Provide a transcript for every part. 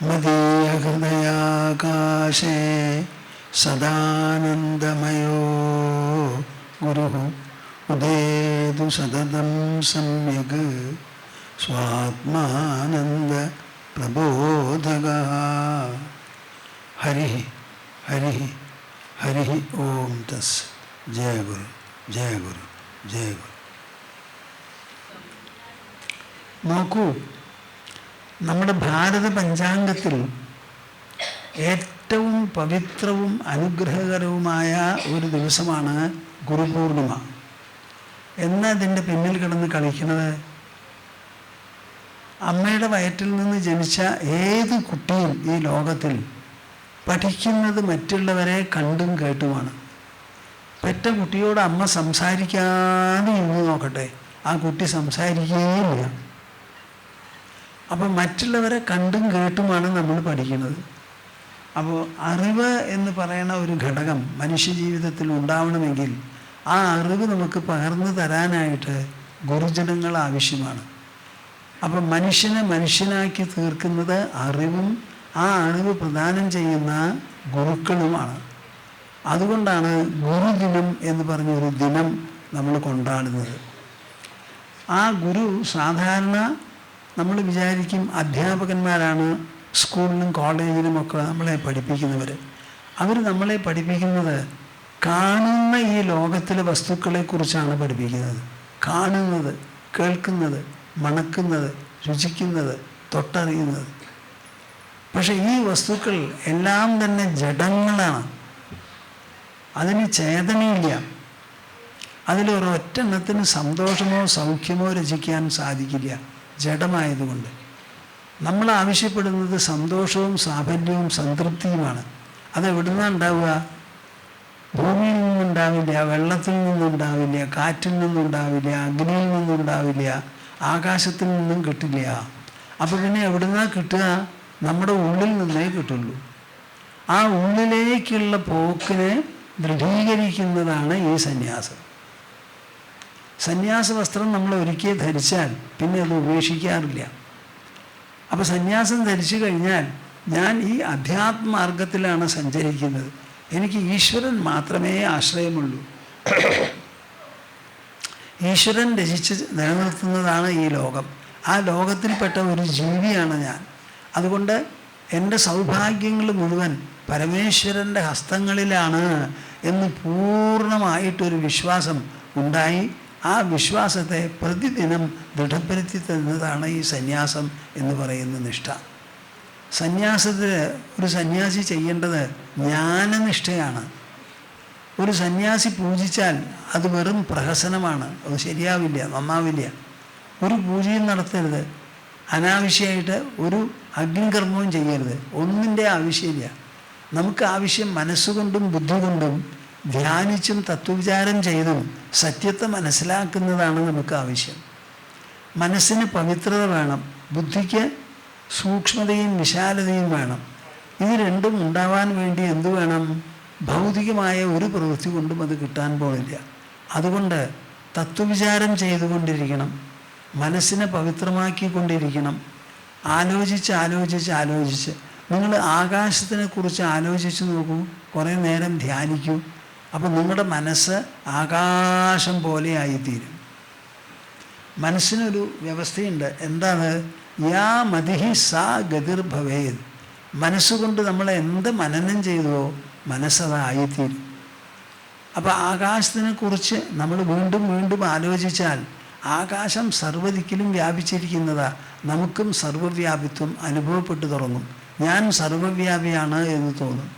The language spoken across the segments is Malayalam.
മദീയഹൃദയാകാശേ സദാനന്ദമയോ ഗുരുഃ ഉദേതു സതതം സമ്യക് സ്വാത്മാനന്ദ പ്രബോധകഃ. ഹരി ഹരി ഹരി ഓം തസ്. ജയ ഗുരു ജയ ഗുരു ജയ ഗുരു. നോക്കൂ, നമ്മുടെ ഭാരത പഞ്ചാംഗത്തിൽ ഏറ്റവും പവിത്രവും അനുഗ്രഹകരവുമായ ഒരു ദിവസമാണ് ഗുരുപൂർണിമ. എന്നാ അതിൻ്റെ പിന്നിൽ കിടന്ന് കളിക്കുന്നത്? അമ്മയുടെ വയറ്റിൽ നിന്ന് ജനിച്ച ഏത് കുട്ടിയും ഈ ലോകത്തിൽ പഠിക്കുന്നത് മറ്റുള്ളവരെ കണ്ടും കേട്ടുമാണ്. പെറ്റ കുട്ടിയോട് അമ്മ സംസാരിക്കാതെ ഇരുന്ന് നോക്കട്ടെ, ആ കുട്ടി സംസാരിക്കുകയില്ല. അപ്പോൾ മറ്റുള്ളവരെ കണ്ടും കേട്ടുമാണ് നമ്മൾ പഠിക്കുന്നത്. അപ്പോൾ അറിവ് എന്ന് പറയുന്ന ഒരു ഘടകം മനുഷ്യ ജീവിതത്തിൽ ഉണ്ടാവണമെങ്കിൽ ആ അറിവ് നമുക്ക് പകർന്നു തരാനായിട്ട് ഗുരുജനങ്ങൾ ആവശ്യമാണ്. അപ്പം മനുഷ്യനെ മനുഷ്യനാക്കി തീർക്കുന്നത് അറിവും ആ അറിവ് പ്രദാനം ചെയ്യുന്ന ഗുരുക്കളുമാണ്. അതുകൊണ്ടാണ് ഗുരുദിനം എന്ന് പറഞ്ഞൊരു ദിനം നമ്മൾ കൊണ്ടാടുന്നത്. ആ ഗുരു സാധാരണ നമ്മൾ വിചാരിക്കും അധ്യാപകന്മാരാണ് സ്കൂളിലും കോളേജിലുമൊക്കെ നമ്മളെ പഠിപ്പിക്കുന്നവർ. അവർ നമ്മളെ പഠിപ്പിക്കുന്നത് കാണുന്ന ഈ ലോകത്തിലെ വസ്തുക്കളെക്കുറിച്ചാണ് പഠിപ്പിക്കുന്നത്. കാണുന്നത്, കേൾക്കുന്നത്, മണക്കുന്നത്, രുചിക്കുന്നത്, തൊട്ടറിയുന്നത്. പക്ഷെ ഈ വസ്തുക്കൾ എല്ലാം തന്നെ ജഡങ്ങളാണ്. അതിന് ചേതനയില്ല. അതിലൊരൊറ്റെണ്ണത്തിന് സന്തോഷമോ സൗഖ്യമോ രചിക്കാൻ സാധിക്കില്ല, ജഡമായതുകൊണ്ട്. നമ്മൾ ആവശ്യപ്പെടുന്നത് സന്തോഷവും സാഫല്യവും സംതൃപ്തിയുമാണ്. അതെവിടുന്നാണ് ഉണ്ടാവുക? ഭൂമിയിൽ നിന്നുണ്ടാവില്ല, വെള്ളത്തിൽ നിന്നുണ്ടാവില്ല, കാറ്റിൽ നിന്നുണ്ടാവില്ല, അഗ്നിയിൽ നിന്നുണ്ടാവില്ല, ആകാശത്തിൽ നിന്നും കിട്ടില്ല. അപ്പോൾ പിന്നെ എവിടുന്നാണ് കിട്ടുക? നമ്മുടെ ഉള്ളിൽ നിന്നേ കിട്ടുള്ളൂ. ആ ഉള്ളിലേക്കുള്ള പോക്കിനെ ദൃഢീകരിക്കുന്നതാണ് ഈ സന്യാസം. സന്യാസ വസ്ത്രം നമ്മൾ ഒരിക്കൽ ധരിച്ചാൽ പിന്നെ അത് ഉപേക്ഷിക്കാറില്ല. അപ്പോൾ സന്യാസം ധരിച്ചു കഴിഞ്ഞാൽ ഞാൻ ഈ അധ്യാത്മമാർഗത്തിലാണ് സഞ്ചരിക്കുന്നത്, എനിക്ക് ഈശ്വരൻ മാത്രമേ ആശ്രയമുള്ളൂ. ഈശ്വരൻ രചിച്ച് നിലനിർത്തുന്നതാണ് ഈ ലോകം. ആ ലോകത്തിൽപ്പെട്ട ഒരു ജീവിയാണ് ഞാൻ. അതുകൊണ്ട് എൻ്റെ സൗഭാഗ്യങ്ങൾ മുഴുവൻ പരമേശ്വരൻ്റെ ഹസ്തങ്ങളിലാണ് എന്ന് പൂർണ്ണമായിട്ടൊരു വിശ്വാസം ഉണ്ടായി. ആ വിശ്വാസത്തെ പ്രതിദിനം ദൃഢപ്പെടുത്തി തരുന്നതാണ് ഈ സന്യാസം എന്ന് പറയുന്ന നിഷ്ഠ. സന്യാസത്തിൽ ഒരു സന്യാസി ചെയ്യേണ്ടത് ജ്ഞാനനിഷ്ഠയാണ്. ഒരു സന്യാസി പൂജിച്ചാൽ അത് വെറും പ്രഹസനമാണ്, അത് ശരിയാവില്ല, നന്നാവില്ല. ഒരു പൂജയും നടത്തരുത്, അനാവശ്യമായിട്ട് ഒരു അഗ്നികർമ്മവും ചെയ്യരുത്. ഒന്നിൻ്റെ ആവശ്യമില്ല. നമുക്ക് ആവശ്യം മനസ്സുകൊണ്ടും ബുദ്ധി കൊണ്ടും ധ്യാനിച്ചും തത്വവിചാരം ചെയ്തും സത്യത്തെ മനസ്സിലാക്കുന്നതാണ് നമുക്ക് ആവശ്യം. മനസ്സിന് പവിത്രത വേണം, ബുദ്ധിക്ക് സൂക്ഷ്മതയും വിശാലതയും വേണം. ഇത് രണ്ടും ഉണ്ടാവാൻ വേണ്ടി എന്തു വേണം? ഭൗതികമായ ഒരു പ്രവൃത്തി കൊണ്ടും അത് കിട്ടാൻ പോണില്ല. അതുകൊണ്ട് തത്വവിചാരം ചെയ്തുകൊണ്ടിരിക്കണം, മനസ്സിനെ പവിത്രമാക്കിക്കൊണ്ടിരിക്കണം. ആലോചിച്ച് നിങ്ങൾ ആകാശത്തിനെക്കുറിച്ച് ആലോചിച്ച് നോക്കൂ, കുറേ നേരം ധ്യാനിക്കൂ. അപ്പോൾ നിങ്ങളുടെ മനസ്സ് ആകാശം പോലെ ആയിത്തീരും. മനസ്സിനൊരു വ്യവസ്ഥയുണ്ട്. എന്താണ്? യാ മതിഹി സാ ഗതിർഭവേത്. മനസ്സുകൊണ്ട് നമ്മൾ എന്ത് മനനം ചെയ്തുവോ മനസ്സതായിത്തീരും. അപ്പോൾ ആകാശത്തിനെക്കുറിച്ച് നമ്മൾ വീണ്ടും വീണ്ടും ആലോചിച്ചാൽ ആകാശം സർവ്വദിക്കിലും വ്യാപിച്ചിരിക്കുന്നതാ. നമുക്കും സർവ്വവ്യാപിത്വം അനുഭവപ്പെട്ടു തുടങ്ങും. ഞാൻ സർവ്വവ്യാപിയാണ് എന്ന് തോന്നും.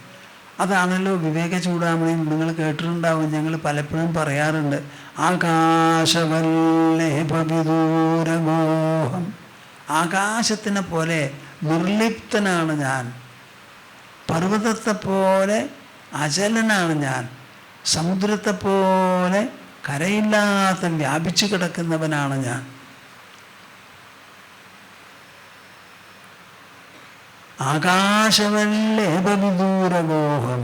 അതാണല്ലോ വിവേക ചൂടാമണി നിങ്ങൾ കേട്ടിട്ടുണ്ടാവും. ഞങ്ങൾ പലപ്പോഴും പറയാറുണ്ട്, ആകാശവല്ലേഭവിദൂരമോഹം. ആകാശത്തിനെ പോലെ നിർലിപ്തനാണ് ഞാൻ, പർവ്വതത്തെപ്പോലെ അചലനാണ് ഞാൻ, സമുദ്രത്തെപ്പോലെ കരയില്ലാത്ത വ്യാപിച്ചു കിടക്കുന്നവനാണ് ഞാൻ. ആകാശവല്ലേഭവിദൂരമോഹം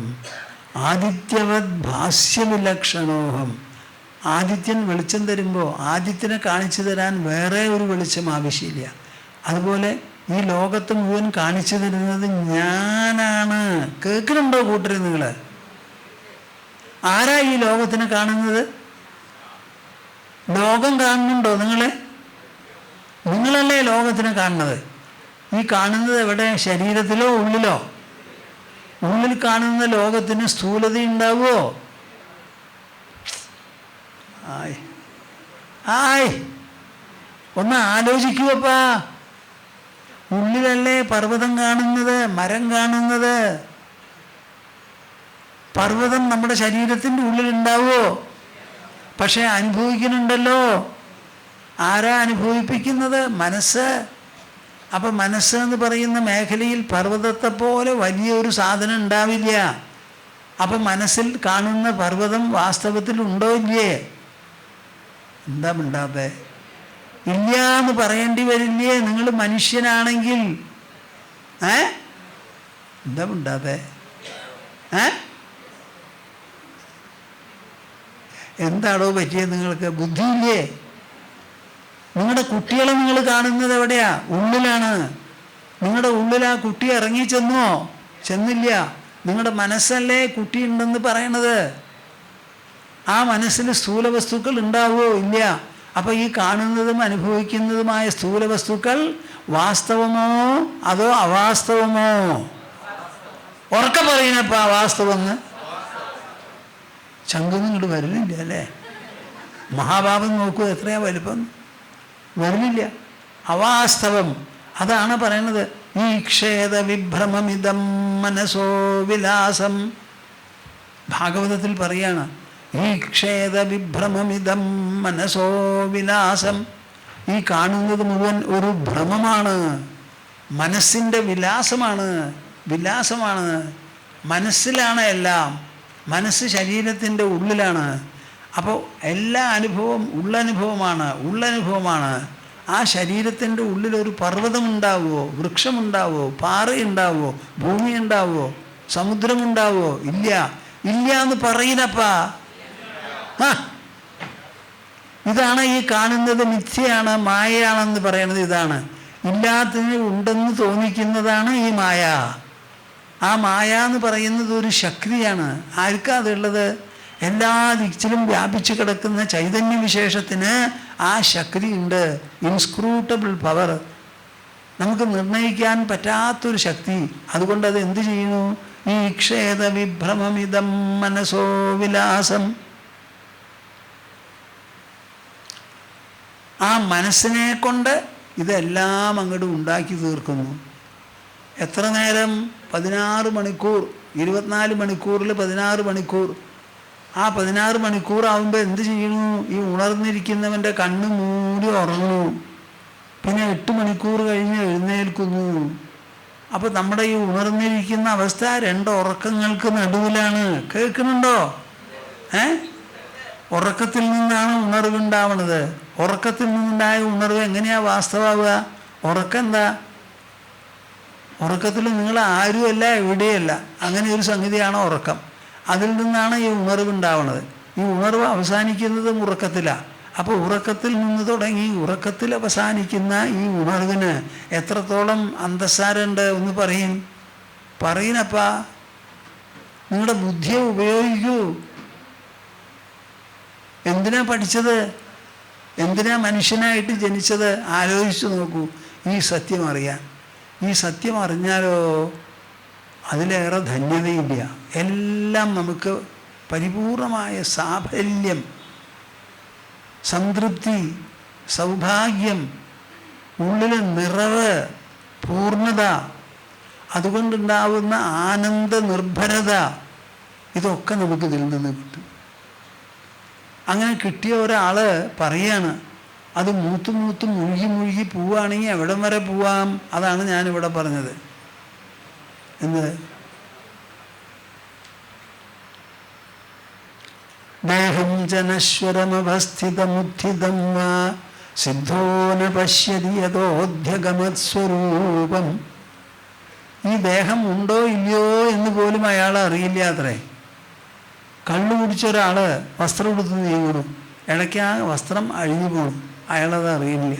ആദിത്യവത് ഭാസ്യവിലക്ഷണോഹം. ആദിത്യൻ വെളിച്ചം തരുമ്പോൾ ആദിത്യനെ കാണിച്ചു തരാൻ വേറെ ഒരു വെളിച്ചം ആവശ്യമില്ല. അതുപോലെ ഈ ലോകത്ത് മുഴുവൻ കാണിച്ചു തരുന്നത് ഞാനാണ്. കേൾക്കുന്നുണ്ടോ കൂട്ടര് നിങ്ങൾ? ആരാ ഈ ലോകത്തിനെ കാണുന്നത്? ലോകം കാണുന്നുണ്ടോ നിങ്ങളെ? നിങ്ങളല്ലേ ലോകത്തിനെ കാണുന്നത്. ഈ കാണുന്നത് എവിടെ? ശരീരത്തിലോ ഉള്ളിലോ? ഉള്ളിൽ കാണുന്ന ലോകത്തിന് സ്ഥൂലത ഉണ്ടാവുമോ? ആയ് ഒന്ന് ആലോചിക്കുവപ്പാ. ഉള്ളിലല്ലേ പർവ്വതം കാണുന്നത്, മരം കാണുന്നത്. പർവ്വതം നമ്മുടെ ശരീരത്തിൻ്റെ ഉള്ളിലുണ്ടാവുമോ? പക്ഷെ അനുഭവിക്കുന്നുണ്ടല്ലോ. ആരാ അനുഭവിപ്പിക്കുന്നത്? മനസ്സ്. അപ്പം മനസ്സ് എന്ന് പറയുന്ന മേഖലയിൽ പർവ്വതത്തെ പോലെ വലിയൊരു സാധനം ഉണ്ടാവില്ല. അപ്പം മനസ്സിൽ കാണുന്ന പർവ്വതം വാസ്തവത്തിൽ ഉണ്ടോ ഇല്ലേ? എന്താ മിണ്ടാത്തെ? ഇല്ല എന്ന് പറയേണ്ടി വരില്ലേ നിങ്ങൾ മനുഷ്യനാണെങ്കിൽ? എന്താ മിണ്ടാത്തെ? എന്താണോ പറ്റിയത് നിങ്ങൾക്ക്? ബുദ്ധിയില്ലേ? നിങ്ങളുടെ കുട്ടികളെ നിങ്ങൾ കാണുന്നത് എവിടെയാ? ഉള്ളിലാണ്. നിങ്ങളുടെ ഉള്ളിൽ ആ കുട്ടി ഇറങ്ങി ചെന്നോ? ചെന്നില്ല. നിങ്ങളുടെ മനസ്സല്ലേ കുട്ടി ഉണ്ടെന്ന് പറയണത്. ആ മനസ്സിൽ സ്ഥൂല വസ്തുക്കൾ ഉണ്ടാവുമോ? ഇല്ല. അപ്പം ഈ കാണുന്നതും അനുഭവിക്കുന്നതുമായ സ്ഥൂല വസ്തുക്കൾ വാസ്തവമോ അതോ അവാസ്തവമോ? ഉറക്കെ പറയുന്നപ്പാ വാസ്തവമെന്ന്. ചങ്കൊന്നും ഇങ്ങോട്ട് വരുന്നില്ല അല്ലേ? മഹാഭാപം നോക്കൂ, എത്രയാ വലിപ്പം. വരുന്നില്ല. അവാസ്തവം. അതാണ് പറയണത്. ഈ ക്ഷേത വിഭ്രമമിതം മനസോ വിലാസം. ഭാഗവതത്തിൽ പറയാണ്, ഈ ക്ഷേത വിഭ്രമമിതം മനസോ വിലാസം. ഈ കാണുന്നത് മുഴുവൻ ഒരു ഭ്രമമാണ്, മനസ്സിൻ്റെ വിലാസമാണ്. വിലാസമാണ്. മനസ്സിലാണ് എല്ലാം. മനസ്സ് ശരീരത്തിൻ്റെ ഉള്ളിലാണ്. അപ്പോൾ എല്ലാ അനുഭവം ഉള്ളനുഭവമാണ്. ഉള്ളനുഭവമാണ്. ആ ശരീരത്തിൻ്റെ ഉള്ളിലൊരു പർവ്വതമുണ്ടാവുമോ? വൃക്ഷമുണ്ടാവുമോ? പാറയുണ്ടാവുമോ? ഭൂമി ഉണ്ടാവുമോ? സമുദ്രമുണ്ടാവുമോ? ഇല്ല. ഇല്ല എന്ന് പറയുന്നപ്പാ. ഇതാണ് ഈ കാണുന്നത് മിഥ്യയാണ്, മായയാണെന്ന് പറയുന്നത്. ഇതാണ് ഇല്ലാത്തതിന് ഉണ്ടെന്ന് തോന്നിക്കുന്നതാണ് ഈ മായ. ആ മായ എന്ന് പറയുന്നത് ഒരു ശക്തിയാണ്. ആർക്കാ അതുള്ളത്? എല്ലാ ദിക്കിലും വ്യാപിച്ചു കിടക്കുന്ന ചൈതന്യ വിശേഷത്തിന് ആ ശക്തി ഉണ്ട്. Inscrutable power. നമുക്ക് നിർണയിക്കാൻ പറ്റാത്തൊരു ശക്തി. അതുകൊണ്ട് അത് എന്ത് ചെയ്യുന്നു? ഈ ക്ഷേത വിഭ്രമമിതം മനസോ വിലാസം. ആ മനസ്സിനെ കൊണ്ട് ഇതെല്ലാം അങ്ങോട്ട് ഉണ്ടാക്കി തീർക്കുന്നു. എത്ര നേരം? 16 മണിക്കൂർ. 24 മണിക്കൂറിൽ 16 മണിക്കൂർ. ആ 16 മണിക്കൂറാവുമ്പോൾ എന്ത് ചെയ്യുന്നു? ഈ ഉണർന്നിരിക്കുന്നവൻ്റെ കണ്ണ് മൂടി ഉറങ്ങുന്നു. പിന്നെ 8 മണിക്കൂർ കഴിഞ്ഞ് എഴുന്നേൽക്കുന്നു. അപ്പോൾ നമ്മുടെ ഈ ഉണർന്നിരിക്കുന്ന അവസ്ഥ 2 ഉറക്കങ്ങൾക്ക് നടുവിലാണ്. കേൾക്കുന്നുണ്ടോ? ഉറക്കത്തിൽ നിന്നാണ് ഉണർവുണ്ടാവണത്. ഉറക്കത്തിൽ നിന്നുണ്ടായ ഉണർവ് എങ്ങനെയാണ് വാസ്തവാവുക? ഉറക്കം എന്താ? ഉറക്കത്തിൽ നിങ്ങൾ ആരുമല്ല, എവിടെയല്ല. അങ്ങനെ ഒരു സംഗതിയാണ് ഉറക്കം. അതിൽ നിന്നാണ് ഈ ഉണർവുണ്ടാവുന്നത്. ഈ ഉണർവ് അവസാനിക്കുന്നതും ഉറക്കത്തിലാണ്. അപ്പോൾ ഉറക്കത്തിൽ നിന്ന് തുടങ്ങി ഉറക്കത്തിൽ അവസാനിക്കുന്ന ഈ ഉണർവിന് എത്രത്തോളം അന്തസ്സാരുണ്ട് ഒന്ന് പറയുന്നപ്പാ. നിങ്ങളുടെ ബുദ്ധിയെ ഉപയോഗിക്കൂ. എന്തിനാ പഠിച്ചത്? എന്തിനാ മനുഷ്യനായിട്ട് ജനിച്ചത്? ആലോചിച്ചു നോക്കൂ. ഈ സത്യം അറിയാൻ. ഈ സത്യം അറിഞ്ഞാലോ അതിലേറെ ധന്യതയില്ല. എല്ലാം നമുക്ക് പരിപൂർണമായ സാഫല്യം, സംതൃപ്തി, സൗഭാഗ്യം, ഉള്ളിലെ നിറവ്, പൂർണ്ണത, അതുകൊണ്ടുണ്ടാവുന്ന ആനന്ദ നിർഭരത, ഇതൊക്കെ നമുക്ക് ഇതിൽ നിന്ന് കിട്ടും. അങ്ങനെ കിട്ടിയ ഒരാൾ പറയാണ്, അത് മൂത്ത് മൂത്ത് മുഴുകി മുഴുകി പോവുകയാണെങ്കിൽ എവിടം വരെ പോവാം? അതാണ് ഞാനിവിടെ പറഞ്ഞത്. എന്ത്? ദേഹം ജനശ്വരമവസ്ഥിതമുത്ഥിതം വാ സിദ്ധോ ന പശ്യതി യതോധ്യഗമത്സ്വരൂപം. ഈ ദേഹം ഉണ്ടോ ഇല്ലയോ എന്ന് പോലും അയാൾ അറിയില്ല അത്രേ. കള്ളു കുടിച്ച ഒരാൾ വസ്ത്രം എടുത്ത് നീങ്ങുന്നു, ഇടയ്ക്ക് ആ വസ്ത്രം അഴിഞ്ഞു പോകണം, അയാളത് അറിയില്ല.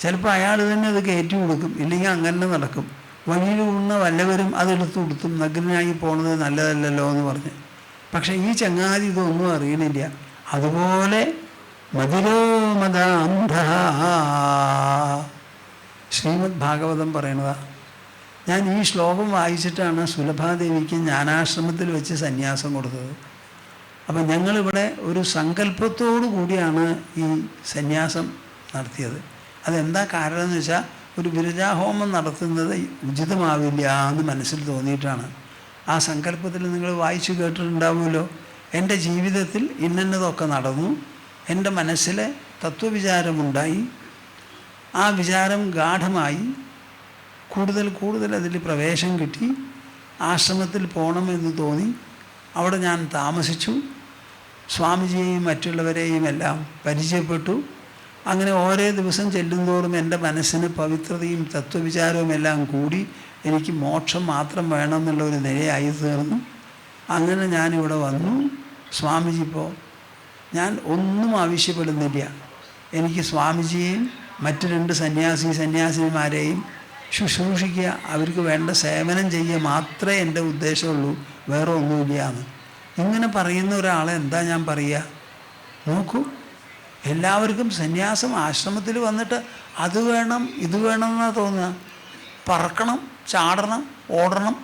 ചിലപ്പോൾ അയാൾ തന്നെ അത് കയറ്റി കൊടുക്കും, ഇല്ലെങ്കിൽ അങ്ങനെ നടക്കും. വഴിയിൽ കൂടുന്ന വല്ലവരും അതെടുത്ത് കൊടുത്തും നഗ്നായി പോണത് നല്ലതല്ലല്ലോ എന്ന് പറഞ്ഞ്. പക്ഷെ ഈ ചങ്ങാതി ഇതൊന്നും അറിയണില്ല. അതുപോലെ മതിരോമദാന്ധ ശ്രീമദ് ഭാഗവതം പറയണതാ. ഞാൻ ഈ ശ്ലോകം വായിച്ചിട്ടാണ് സുലഭാദേവിക്ക് ജ്ഞാനാശ്രമത്തിൽ വെച്ച് സന്യാസം കൊടുത്തത്. അപ്പം ഞങ്ങളിവിടെ ഒരു സങ്കല്പത്തോടു കൂടിയാണ് ഈ സന്യാസം നടത്തിയത്. അതെന്താ കാരണം എന്ന് വെച്ചാൽ ഒരു വിരജാഹോമം നടത്തുന്നത് ഉചിതമാവില്ല എന്ന് മനസ്സിൽ തോന്നിയിട്ടാണ്. ആ സങ്കല്പത്തിൽ നിങ്ങൾ വായിച്ചു കേട്ടിട്ടുണ്ടാവുമല്ലോ. എൻ്റെ ജീവിതത്തിൽ ഇന്നതൊക്കെ നടന്നു, എൻ്റെ മനസ്സിൽ തത്വവിചാരമുണ്ടായി, ആ വിചാരം ഗാഠമായി, കൂടുതൽ അതിൽ പ്രവേശം കിട്ടി, ആശ്രമത്തിൽ പോകണമെന്ന് തോന്നി. അവിടെ ഞാൻ താമസിച്ചു, സ്വാമിജിയെയും മറ്റുള്ളവരെയും എല്ലാം പരിചയപ്പെട്ടു. അങ്ങനെ ഓരോ ദിവസം ചെല്ലുന്തോറും എൻ്റെ മനസ്സിന് പവിത്രതയും തത്വവിചാരവും എല്ലാം കൂടി എനിക്ക് മോക്ഷം മാത്രം വേണമെന്നുള്ള ഒരു നിലയായി തീർന്നു. അങ്ങനെ ഞാനിവിടെ വന്നു. സ്വാമിജി ഇപ്പോൾ ഞാൻ ഒന്നും ആവശ്യപ്പെടുന്നില്ല. എനിക്ക് സ്വാമിജിയെയും മറ്റ് 2 സന്യാസിനിമാരെയും ശുശ്രൂഷിക്കുക, അവർക്ക് വേണ്ട സേവനം ചെയ്യുക മാത്രമേ എൻ്റെ ഉദ്ദേശമുള്ളൂ, വേറെ ഒന്നുമില്ല എന്ന്. ഇങ്ങനെ പറയുന്ന ഒരാളെ എന്താ ഞാൻ പറയുക? നോക്കൂ, എല്ലാവർക്കും സന്യാസം ആശ്രമത്തിൽ വന്നിട്ട് അത് വേണം ഇത് വേണം എന്നാണ് തോന്നുക. പറക്കണം, ചാടണം, ഓടണം.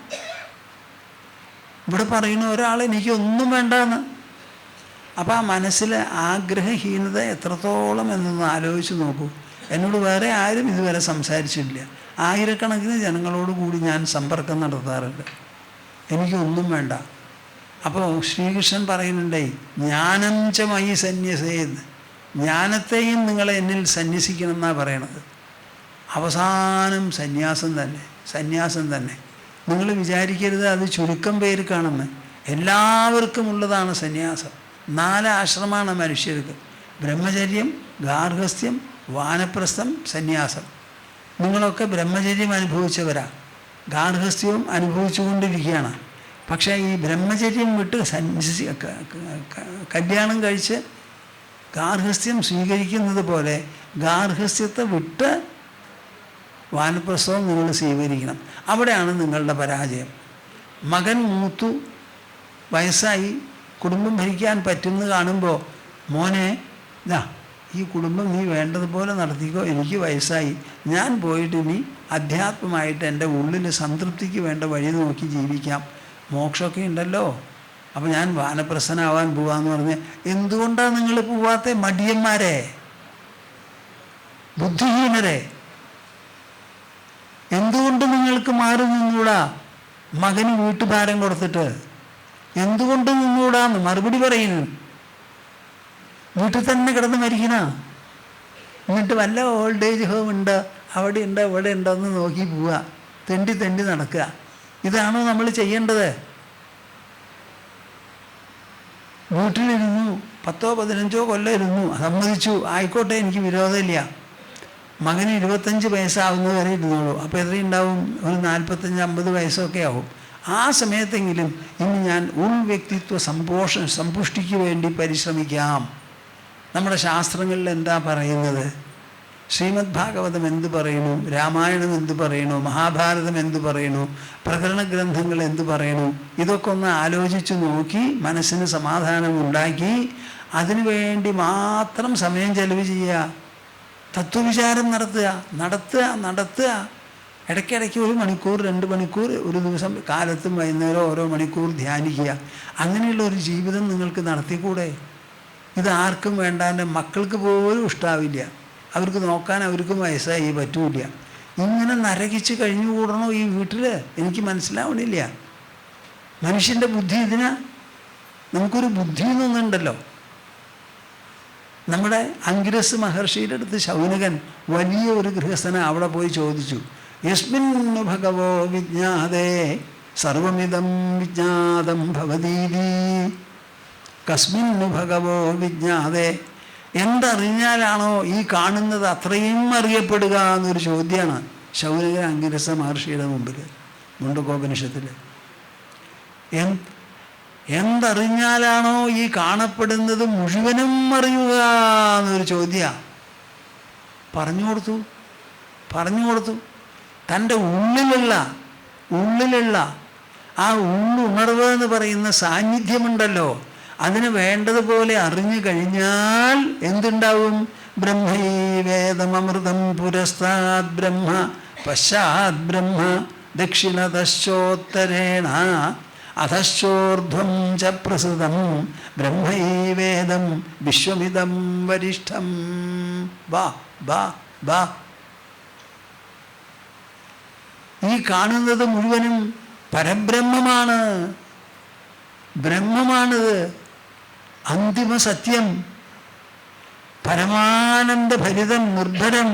ഇവിടെ പറയുന്ന ഒരാൾ എനിക്കൊന്നും വേണ്ടെന്ന്. അപ്പോൾ ആ മനസ്സിലെ ആഗ്രഹഹീനത എത്രത്തോളം എന്നൊന്ന് ആലോചിച്ച് നോക്കൂ. എന്നോട് വേറെ ആരും ഇതുവരെ സംസാരിച്ചിട്ടില്ല. ആയിരക്കണക്കിന് ജനങ്ങളോട് കൂടി ഞാൻ സമ്പർക്കം നടത്താറുണ്ട്. എനിക്കൊന്നും വേണ്ട. അപ്പോൾ ശ്രീകൃഷ്ണൻ പറയുന്നുണ്ടേ, ജ്ഞാനം ച മയി സന്യസേന്ന്, ജ്ഞാനത്തെയും നിങ്ങളെ എന്നിൽ സന്യസിക്കണം എന്നാണ് പറയണത്. അവസാനം സന്യാസം തന്നെ. നിങ്ങൾ വിചാരിക്കരുത് അത് ചുരുക്കം പേർക്കാണെന്ന്. എല്ലാവർക്കും ഉള്ളതാണ് സന്യാസം. 4 ആശ്രമമാണ് മനുഷ്യർക്ക്: ബ്രഹ്മചര്യം, ഗാർഹസ്ഥ്യം, വാനപ്രസ്ഥം, സന്യാസം. നിങ്ങളൊക്കെ ബ്രഹ്മചര്യം അനുഭവിച്ചവരാ, ഗാർഹസ്ഥ്യവും അനുഭവിച്ചുകൊണ്ടിരിക്കുകയാണ്. പക്ഷേ ഈ ബ്രഹ്മചര്യം വിട്ട് കല്യാണം കഴിച്ച് ഗാർഹസ്ഥ്യം സ്വീകരിക്കുന്നത് പോലെ ഗാർഹസ്ഥ്യത്തെ വിട്ട് വാനപ്രസ്ഥവും നിങ്ങൾ സ്വീകരിക്കണം. അവിടെയാണ് നിങ്ങളുടെ പരാജയം. മകൻ മൂത്തു, വയസ്സായി, കുടുംബം ഭരിക്കാൻ പറ്റുമെന്ന് കാണുമ്പോൾ, മോനെ ഇതാ ഈ കുടുംബം നീ വേണ്ടതുപോലെ നടത്തിക്കോ, എനിക്ക് വയസ്സായി, ഞാൻ പോയിട്ട് ഇനി അധ്യാത്മമായിട്ട് എൻ്റെ ഉള്ളിൽ സംതൃപ്തിക്ക് വേണ്ട വഴി നോക്കി ജീവിക്കാം, മോക്ഷമൊക്കെ ഉണ്ടല്ലോ, അപ്പോൾ ഞാൻ വാനപ്രസ്ഥനാവാൻ പോവാന്ന് പറഞ്ഞ് എന്തുകൊണ്ടാണ് നിങ്ങൾ പോവാത്ത? മടിയന്മാരെ, ബുദ്ധിഹീനരെ, എന്തുകൊണ്ട് നിങ്ങൾക്ക് മാറി നിന്നൂടാ? മകന് വീട്ടുഭാരം കൊടുത്തിട്ട് എന്തുകൊണ്ട് നിന്നൂടാന്ന് മറുപടി പറയുന്നു. വീട്ടിൽ തന്നെ കിടന്ന് മരിക്കണ, എന്നിട്ട് വല്ല ഓൾഡ് ഏജ് ഹോം ഉണ്ട്, അവിടെ ഉണ്ട്, ഇവിടെ ഉണ്ടോയെന്ന് നോക്കി പോവുക, തെണ്ടി നടക്കുക. ഇതാണോ നമ്മൾ ചെയ്യേണ്ടത്? വീട്ടിലിരുന്നു 10-15 കൊല്ലം ഇരുന്നു, സമ്മതിച്ചു, ആയിക്കോട്ടെ, എനിക്ക് വിരോധമില്ല. മകന് 25 വയസ്സാവുന്നത് വരെ ഇരുന്നോളൂ. അപ്പോൾ എത്രയുണ്ടാവും? ഒരു 45-50 വയസ്സൊക്കെ ആവും. ആ സമയത്തെങ്കിലും ഇനി ഞാൻ ഉൾവ്യക്തിത്വ സമ്പുഷ്ടിക്ക് വേണ്ടി പരിശ്രമിക്കാം. നമ്മുടെ ശാസ്ത്രങ്ങളിൽ എന്താ പറയുന്നത്? ശ്രീമദ് ഭാഗവതം എന്ത് പറയുന്നു? രാമായണം എന്ത് പറയുന്നു? മഹാഭാരതം എന്ത് പറയുന്നു? പ്രകരണ ഗ്രന്ഥങ്ങൾ എന്ത് പറയുന്നു? ഇതൊക്കെ ഒന്ന് ആലോചിച്ച് നോക്കി മനസ്സിന് സമാധാനം ഉണ്ടാക്കി അതിനുവേണ്ടി മാത്രം സമയം ചെലവ് ചെയ്യുക. തത്വവിചാരം നടത്തുക. ഇടയ്ക്കിടയ്ക്ക് 1 മണിക്കൂർ 2 മണിക്കൂർ ഒരു ദിവസം കാലത്തും വൈകുന്നേരം ഓരോ മണിക്കൂർ ധ്യാനിക്കുക. അങ്ങനെയുള്ള ഒരു ജീവിതം നിങ്ങൾക്ക് നടത്തിക്കൂടെ? ഇത് ആർക്കും വേണ്ട. എൻ്റെ മക്കൾക്ക് പോലും ഇഷ്ടാവില്ല. അവർക്ക് നോക്കാൻ അവർക്കും വയസ്സായി പറ്റൂല. ഇങ്ങനെ നരകിച്ച് കഴിഞ്ഞുകൂടണോ ഈ വീട്ടിൽ? എനിക്ക് മനസ്സിലാവണില്ല. മനുഷ്യൻ്റെ ബുദ്ധി ഇതിനാ. നമുക്കൊരു ബുദ്ധി എന്നൊന്നുണ്ടല്ലോ. നമ്മുടെ അങ്കിരസ് മഹർഷിയുടെ അടുത്ത് ശൗനകൻ, വലിയ ഒരു ഗൃഹസ്ഥന, അവിടെ പോയി ചോദിച്ചു, യസ്മിന്നു ഭഗവോ വിജ്ഞാതേ സർവമിദം വിജ്ഞാതം ഭവതീതി. കസ്മിന്നു ഭഗവോ വിജ്ഞാതേ, എന്തറിഞ്ഞാലാണോ ഈ കാണുന്നത് അത്രയും അറിയപ്പെടുക എന്നൊരു ചോദ്യമാണ് ശൗനകൻ അങ്കിരസ മഹർഷിയുടെ മുമ്പിൽ മുണ്ടകോപനിഷത്തിൽ. എന്തറിഞ്ഞാലാണോ ഈ കാണപ്പെടുന്നത് മുഴുവനും അറിയുക എന്നൊരു ചോദ്യമാണ്. പറഞ്ഞു കൊടുത്തു. പറഞ്ഞു കൊടുത്തു. തൻ്റെ ഉള്ളിലുള്ള ആ ഉള്ളുണർവ് എന്ന് പറയുന്ന സാന്നിധ്യമുണ്ടല്ലോ, അതിന് വേണ്ടതുപോലെ അറിഞ്ഞു കഴിഞ്ഞാൽ എന്തുണ്ടാവും? ബ്രഹ്മൈവേദമൃതം പുരസ്താദ് ബ്രഹ്മ പശ്ചാത് ബ്രഹ്മ ദക്ഷിണതശ്ചോത്തരേണ അധശ്ചോർധ്വം ച പ്രസൃതം ബ്രഹ്മൈവേദം വിശ്വമിദം വരിഷ്ഠം. ബാ ബാ ബാ. ഈ കാണുന്നത് മുഴുവനും പരബ്രഹ്മമാണ്, ബ്രഹ്മമാണിത്, അന്തിമ സത്യം, പരമാനന്ദ ഭരിതം നിർഭരം.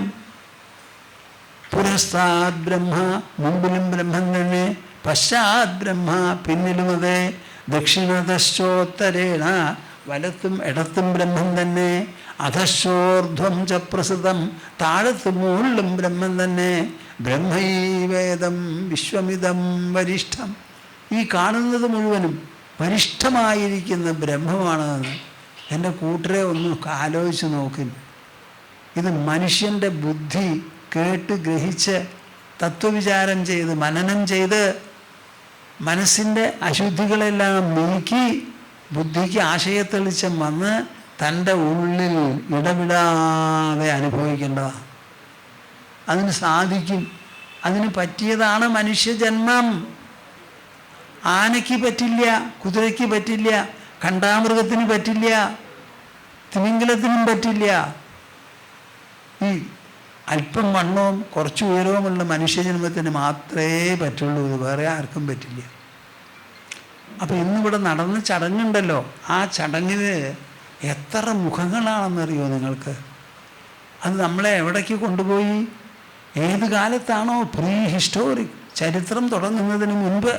പുരസ്താദ് ബ്രഹ്മ, മുമ്പിലും ബ്രഹ്മം തന്നെ, പശ്ചാത് ബ്രഹ്മ, പിന്നിലും അതെ, ദക്ഷിണതശ്ചോത്തരേണ, വലത്തും ഇടത്തും ബ്രഹ്മം തന്നെ, അധശ്ചോർധ്വം ച പ്രസൃതം, താഴത്തും മുകളിലും ബ്രഹ്മം തന്നെ, ബ്രഹ്മൈവേദം വിശ്വമിദം വരിഷ്ഠം. ഈ കാണുന്നത് മുഴുവനും വരിഷ്ഠമായിരിക്കുന്ന ബ്രഹ്മമാണെന്ന് എൻ്റെ കൂട്ടരെ ഒന്ന് ആലോചിച്ച് നോക്കി. ഇത് മനുഷ്യൻ്റെ ബുദ്ധി കേട്ട് ഗ്രഹിച്ച് തത്വവിചാരം ചെയ്ത് മനനം ചെയ്ത് മനസ്സിൻ്റെ അശുദ്ധികളെല്ലാം നീക്കി ബുദ്ധിക്ക് ആശയത്തെളിച്ചം വന്ന് തൻ്റെ ഉള്ളിൽ ഇടവിടാതെ അനുഭവിക്കേണ്ടതാണ്. അതിന് സാധിക്കും. അതിന് പറ്റിയതാണ് മനുഷ്യജന്മം. ആനയ്ക്ക് പറ്റില്ല, കുതിരയ്ക്ക് പറ്റില്ല, കണ്ടാമൃഗത്തിന് പറ്റില്ല, തിമിംഗലത്തിനും പറ്റില്ല. ഈ അല്പം വണ്ണവും കുറച്ച് ഉയരവുമുള്ള മനുഷ്യജന്മത്തിന് മാത്രമേ പറ്റുള്ളൂ. ഇത് വേറെ ആർക്കും പറ്റില്ല. അപ്പോൾ ഇന്നിവിടെ നടന്ന ചടങ്ങുണ്ടല്ലോ, ആ ചടങ്ങിന് എത്ര മുഖങ്ങളാണെന്നറിയോ നിങ്ങൾക്ക്? അത് നമ്മളെ എവിടേക്ക് കൊണ്ടുപോയി? ഏത് കാലത്താണോ പ്രീ ഹിസ്റ്റോറിക്, ചരിത്രം തുടങ്ങുന്നതിന് മുൻപ്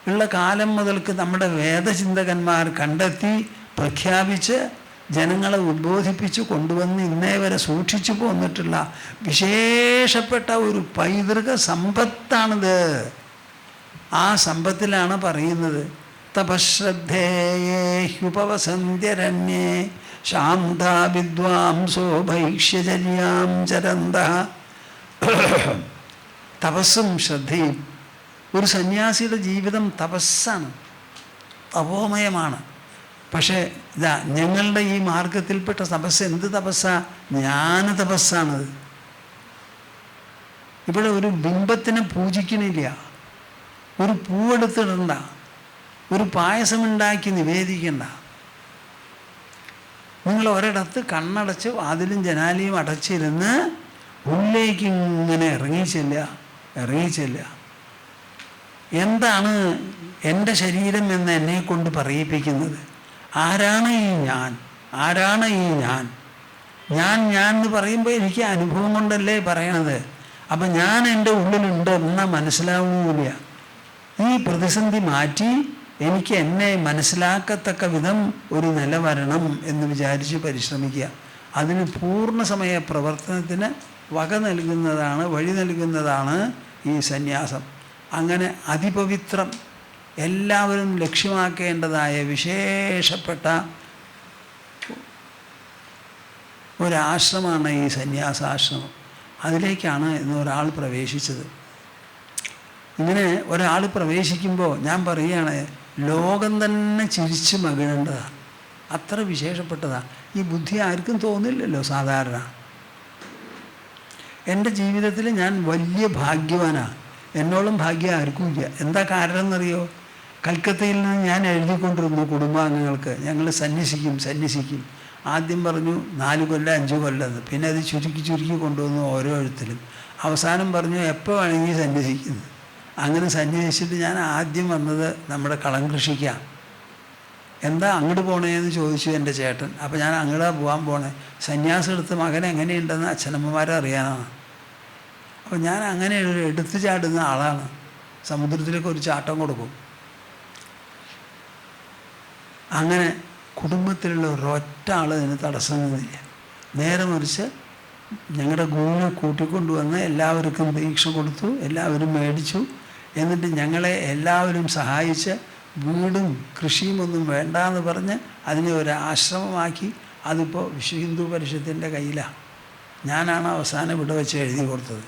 ഉള്ള കാലം മുതൽക്ക് നമ്മുടെ വേദചിന്തകന്മാർ കണ്ടെത്തി പ്രഖ്യാപിച്ച് ജനങ്ങളെ ഉദ്ബോധിപ്പിച്ച് കൊണ്ടുവന്ന് ഇന്നേ വരെ സൂക്ഷിച്ചു പോന്നിട്ടുള്ള വിശേഷപ്പെട്ട ഒരു പൈതൃക സമ്പത്താണിത്. ആ സമ്പത്തിലാണ് പറയുന്നത്, തപശ്രദ്ധേയേ ഹ്യുപവസന്ത്യരണ്യേ ശാന്താ വിദ്വാംസോ ഭൈക്ഷ്യചര്യാം ചരന്തഃ. തപസ്സും ശ്രദ്ധയും. ഒരു സന്യാസിയുടെ ജീവിതം തപസ്സാണ്, തപോമയമാണ്. പക്ഷേ ഇതാ ഞങ്ങളുടെ ഈ മാർഗത്തിൽപ്പെട്ട തപസ് എന്ത് തപസ്സാ? ജ്ഞാന തപസ്സാണത്. ഇവിടെ ഒരു ബിംബത്തിനെ പൂജിക്കണില്ല, ഒരു പൂവെടുത്തിടണ്ട, ഒരു പായസമുണ്ടാക്കി നിവേദിക്കണ്ട. നിങ്ങൾ ഒരിടത്ത് കണ്ണടച്ച് വാതിലും ജനാലയും അടച്ചിരുന്ന് ഉള്ളിലേക്ക് ഇങ്ങനെ ഇറങ്ങിച്ചെല്ലുക. എന്താണ് എൻ്റെ ശരീരം എന്ന് എന്നെ കൊണ്ട് പറയിപ്പിക്കുന്നത്? ആരാണ് ഈ ഞാൻ? ആരാണ് ഈ ഞാൻ? ഞാൻ എന്ന് പറയുമ്പോൾ എനിക്ക് അനുഭവം കൊണ്ടല്ലേ പറയണത്. അപ്പം ഞാൻ എൻ്റെ ഉള്ളിലുണ്ട് എന്നാൽ മനസ്സിലാവുന്നില്ല. ഈ പ്രതിസന്ധി മാറ്റി എനിക്ക് എന്നെ മനസ്സിലാക്കത്തക്ക വിധം ഒരു നില വരണം എന്ന് വിചാരിച്ച് പരിശ്രമിക്കുക. അതിന് പൂർണ്ണസമയ പ്രവർത്തനത്തിന് വഴി നൽകുന്നതാണ് ഈ സന്യാസം. അങ്ങനെ അതിപവിത്രം, എല്ലാവരും ലക്ഷ്യമാക്കേണ്ടതായ വിശേഷപ്പെട്ട ഒരാശ്രമമാണ് ഈ സന്യാസാശ്രമം. അതിലേക്കാണ് ഇന്ന് ഒരാൾ പ്രവേശിച്ചത്. ഇങ്ങനെ ഒരാൾ പ്രവേശിക്കുമ്പോൾ ഞാൻ പറയുകയാണ്, ലോകം തന്നെ ചിരിച്ച് മകിഴേണ്ടതാണ്. അത്ര വിശേഷപ്പെട്ടതാണ്. ഈ ബുദ്ധി ആർക്കും തോന്നില്ലല്ലോ സാധാരണ. എൻ്റെ ജീവിതത്തിൽ ഞാൻ വലിയ ഭാഗ്യവാനാണ്. എന്നോളം ഭാഗ്യം ആർക്കും ഇല്ല. എന്താ കാരണം എന്നറിയോ? കൽക്കത്തയിൽ നിന്ന് ഞാൻ എഴുതിക്കൊണ്ടിരുന്നു കുടുംബാംഗങ്ങൾക്ക്, ഞങ്ങൾ സന്യസിക്കും. ആദ്യം പറഞ്ഞു 4 കൊല്ലം 5 കൊല്ലം, പിന്നെ അത് ചുരുക്കി കൊണ്ടുവന്നു ഓരോ എഴുത്തിലും. അവസാനം പറഞ്ഞു എപ്പോൾ വേണമെങ്കിൽ സന്യസിക്കുന്നു. അങ്ങനെ സന്യസിച്ചിട്ട് ഞാൻ ആദ്യം വന്നത് നമ്മുടെ കളം കൃഷിക്കാണ്. എന്താ അങ്ങോട്ട് പോണേന്ന് ചോദിച്ചു എൻ്റെ ചേട്ടൻ. അപ്പോൾ ഞാൻ അങ്ങോട്ടാ പോകാൻ പോണേ. സന്യാസം എടുത്ത് മകൻ എങ്ങനെയുണ്ടെന്ന് അച്ഛനമ്മമാരെ അറിയാനാണ്. അപ്പോൾ ഞാൻ അങ്ങനെ എടുത്തു ചാടുന്ന ആളാണ്. സമുദ്രത്തിലേക്ക് ഒരു ചാട്ടം കൊടുക്കും. അങ്ങനെ കുടുംബത്തിലുള്ള ഒരൊറ്റ ആൾ ഇതിന് തടസ്സം നിന്നില്ല. നേരെ മറിച്ച് ഞങ്ങളുടെ ഗുരുവിനെ കൂട്ടിക്കൊണ്ടുവന്ന് എല്ലാവർക്കും ദീക്ഷ കൊടുത്തു, എല്ലാവരും മേടിച്ചു. എന്നിട്ട് ഞങ്ങളെ എല്ലാവരും സഹായിച്ച് വീടും കൃഷിയും ഒന്നും വേണ്ടാന്ന് പറഞ്ഞ് അതിനെ ഒരു ആശ്രമമാക്കി. അതിപ്പോൾ വിശ്വ ഹിന്ദു പരിഷത്തിൻ്റെ കയ്യിലാണ്. ഞാനാണ് അവസാനം ഇവിടെ വെച്ച് എഴുതി കൊടുത്തത്.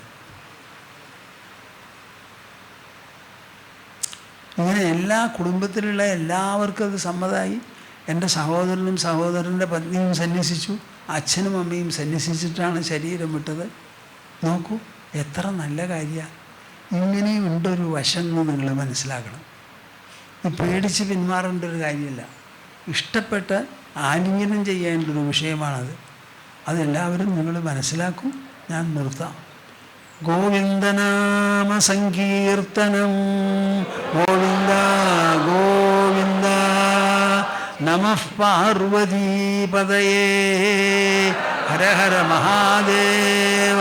ഇങ്ങനെ എല്ലാ കുടുംബത്തിലുള്ള എല്ലാവർക്കും അത് സമ്മതമായി. എൻ്റെ സഹോദരനും സഹോദരൻ്റെ പത്നിയും സന്യസിച്ചു, അച്ഛനും അമ്മയും സന്യസിച്ചിട്ടാണ് ശരീരം വിട്ടത്. നോക്കൂ, എത്ര നല്ല കാര്യമാണ്. ഇങ്ങനെയും ഉണ്ടൊരു വശം എന്ന് നിങ്ങൾ മനസ്സിലാക്കണം. പേടിച്ച് പിന്മാറേണ്ട ഒരു കാര്യമില്ല. ഇഷ്ടപ്പെട്ട് ആലിംഗനം ചെയ്യേണ്ട ഒരു വിഷയമാണത്. അതെല്ലാവരും നിങ്ങൾ മനസ്സിലാക്കും. ഞാൻ നിർത്താം. ഗോവിന്ദനാമ സങ്കീർത്തനം ഗോവിന്ദ ഗോവിന്ദ. നമഃ പാർവതീപതയേ. ഹര ഹര മഹാദേവ.